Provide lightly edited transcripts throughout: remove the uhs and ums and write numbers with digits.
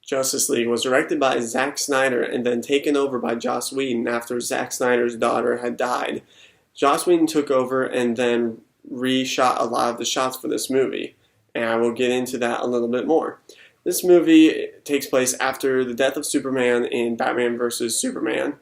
Justice League was directed by Zack Snyder and then taken over by Joss Whedon after Zack Snyder's daughter had died. Joss Whedon took over and then reshot a lot of the shots for this movie, and I will get into that a little bit more. This movie takes place after the death of Superman in Batman vs. Superman,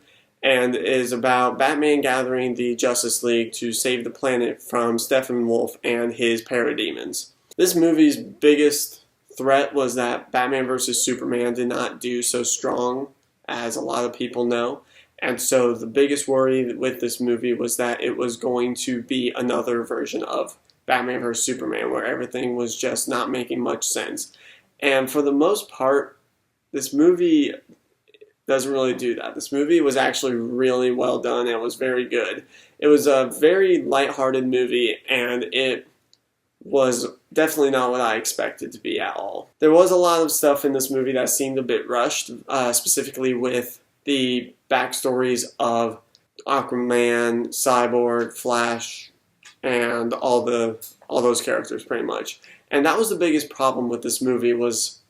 and is about Batman gathering the Justice League to save the planet from Steppenwolf and his parademons. This movie's biggest threat was that Batman vs. Superman did not do so strong, as a lot of people know. And so the biggest worry with this movie was that it was going to be another version of Batman vs. Superman, where everything was just not making much sense. And for the most part, this movie doesn't really do that. This movie was actually really well done and was very good. It was a very lighthearted movie, and it was definitely not what I expected to be at all. There was a lot of stuff in this movie that seemed a bit rushed, specifically with the backstories of Aquaman, Cyborg, Flash, and all those characters pretty much. And that was the biggest problem with this movie, was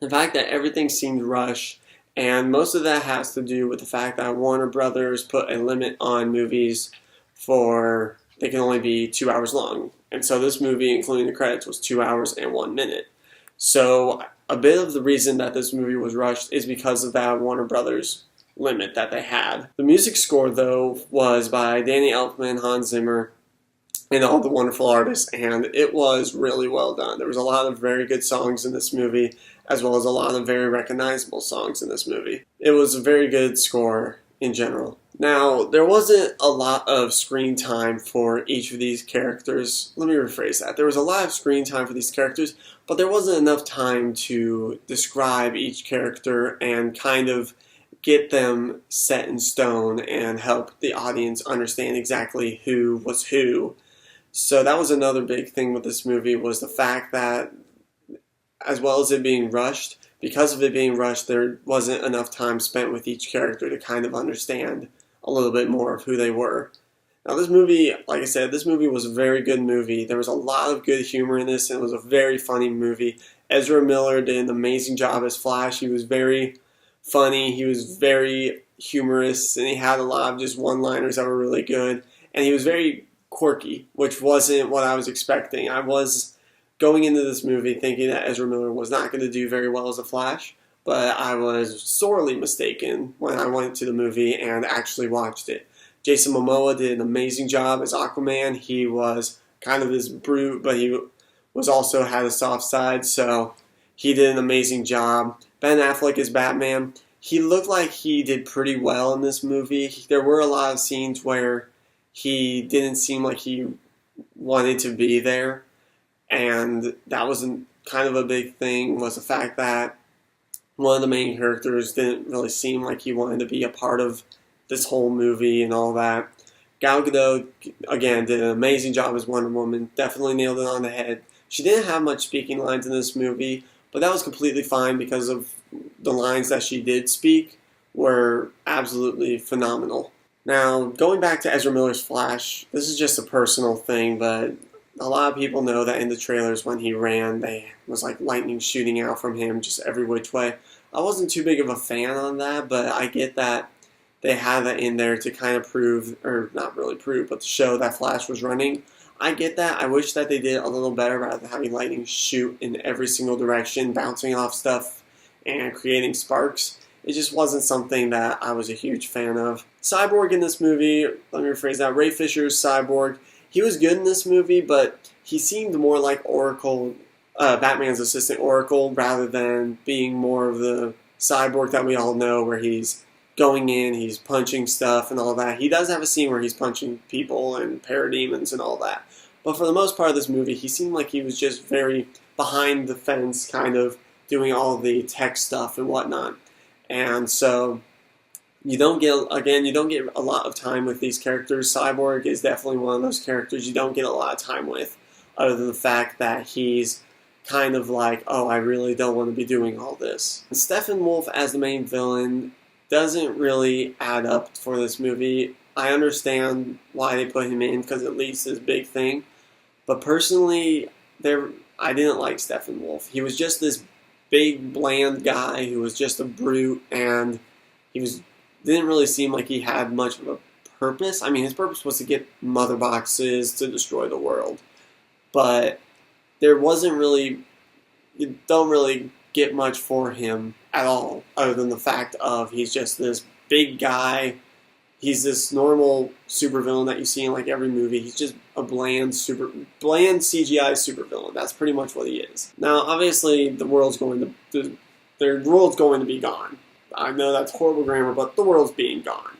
the fact that everything seemed rushed, and most of that has to do with the fact that Warner Brothers put a limit on movies for they can only be 2 hours long. And so this movie, including the credits, was 2 hours and 1 minute. So a bit of the reason that this movie was rushed is because of that Warner Brothers limit that they had. The music score, though, was by Danny Elfman, Hans Zimmer, and all the wonderful artists, and it was really well done. There was a lot of very good songs in this movie, as well as a lot of very recognizable songs in this movie. It was a very good score in general. Now, there wasn't a lot of screen time for each of these characters. Let me rephrase that. There was a lot of screen time for these characters, but there wasn't enough time to describe each character and kind of get them set in stone and help the audience understand exactly who was who. So that was another big thing with this movie, was the fact that, as well as it being rushed, because of it being rushed, there wasn't enough time spent with each character to kind of understand a little bit more of who they were. Now this movie, like I said, this movie was a very good movie. There was a lot of good humor in this, and it was a very funny movie. Ezra Miller did an amazing job as Flash. He was very funny, he was very humorous, and he had a lot of just one-liners that were really good. And he was very quirky, which wasn't what I was expecting. I was going into this movie thinking that Ezra Miller was not going to do very well as a Flash, but I was sorely mistaken when I went to the movie and actually watched it. Jason Momoa did an amazing job as Aquaman. He was kind of this brute, but he was also had a soft side, so he did an amazing job. Ben Affleck as Batman. He looked like he did pretty well in this movie. There were a lot of scenes where he didn't seem like he wanted to be there, and that was kind of a big thing, was the fact that one of the main characters didn't really seem like he wanted to be a part of this whole movie and all that. Gal Gadot, again, did an amazing job as Wonder Woman. Definitely nailed it on the head. She didn't have much speaking lines in this movie, but that was completely fine because of the lines that she did speak were absolutely phenomenal. Now, going back to Ezra Miller's Flash, this is just a personal thing, but a lot of people know that in the trailers when he ran, there was like lightning shooting out from him just every which way. I wasn't too big of a fan on that, but I get that they had that in there to kind of prove, or not really prove, but to show that Flash was running. I get that. I wish that they did a little better rather than having lightning shoot in every single direction, bouncing off stuff and creating sparks. It just wasn't something that I was a huge fan of. Cyborg in this movie, let me rephrase that, Ray Fisher's Cyborg, he was good in this movie, but he seemed more like Oracle, Batman's assistant Oracle, rather than being more of the Cyborg that we all know, where he's going in, he's punching stuff and all that. He does have a scene where he's punching people and parademons and all that. But for the most part of this movie, he seemed like he was just very behind the fence, kind of doing all the tech stuff and whatnot. And so you don't get a lot of time with these characters. Cyborg is definitely one of those characters you don't get a lot of time with, other than the fact that he's kind of like, oh, I really don't want to be doing all this. And Steppenwolf as the main villain doesn't really add up for this movie. I understand why they put him in, because it leads to this big thing. But personally, I didn't like Steppenwolf. He was just this big, bland guy who was just a brute, and didn't really seem like he had much of a purpose. I mean, his purpose was to get mother boxes to destroy the world, but there wasn't really, you don't really get much for him at all, other than the fact of he's just this big guy. He's this normal supervillain that you see in like every movie. He's just a bland CGI supervillain. That's pretty much what he is. Now, obviously, the world's going to be gone. I know that's horrible grammar, but the world's being gone.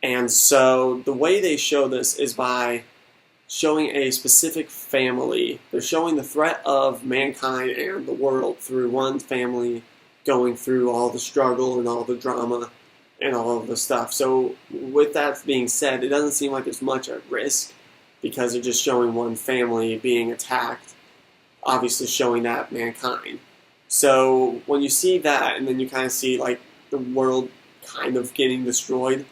And so the way they show this is by showing a specific family. They're showing the threat of mankind and the world through one family going through all the struggle and all the drama and all of the stuff. So with that being said, it doesn't seem like there's much at risk because they're just showing one family being attacked, obviously showing that mankind. So when you see that and then you kind of see like the world kind of getting destroyed,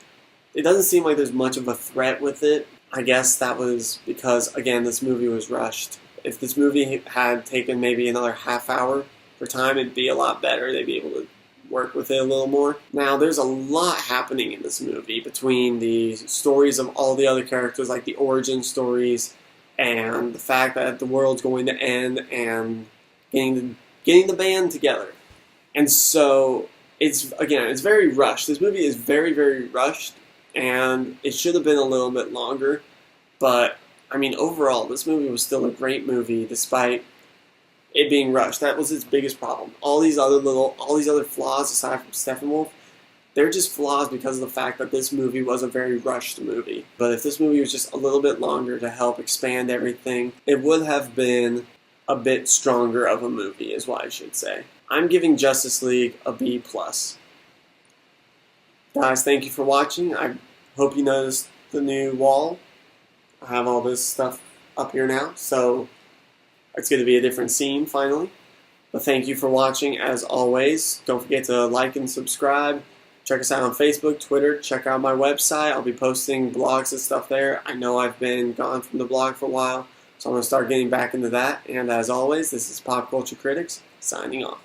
it doesn't seem like there's much of a threat with it. I guess that was because, again, this movie was rushed. If this movie had taken maybe another half hour for time, it'd be a lot better. They'd be able to work with it a little more. Now, there's a lot happening in this movie between the stories of all the other characters, like the origin stories, and the fact that the world's going to end, and getting the band together. And so, it's very rushed. This movie is very, very rushed, and it should have been a little bit longer. But, I mean, overall, this movie was still a great movie, despite it being rushed. That was its biggest problem. All these other flaws, aside from Steppenwolf, they're just flaws because of the fact that this movie was a very rushed movie. But if this movie was just a little bit longer to help expand everything, it would have been a bit stronger of a movie, is what I should say. I'm giving Justice League a B+. Guys, thank you for watching. I hope you noticed the new wall. I have all this stuff up here now, so it's going to be a different scene finally. But thank you for watching as always. Don't forget to like and subscribe. Check us out on Facebook, Twitter. Check out my website. I'll be posting blogs and stuff there. I know I've been gone from the blog for a while, so I'm going to start getting back into that. And as always, this is Pop Culture Critics, signing off.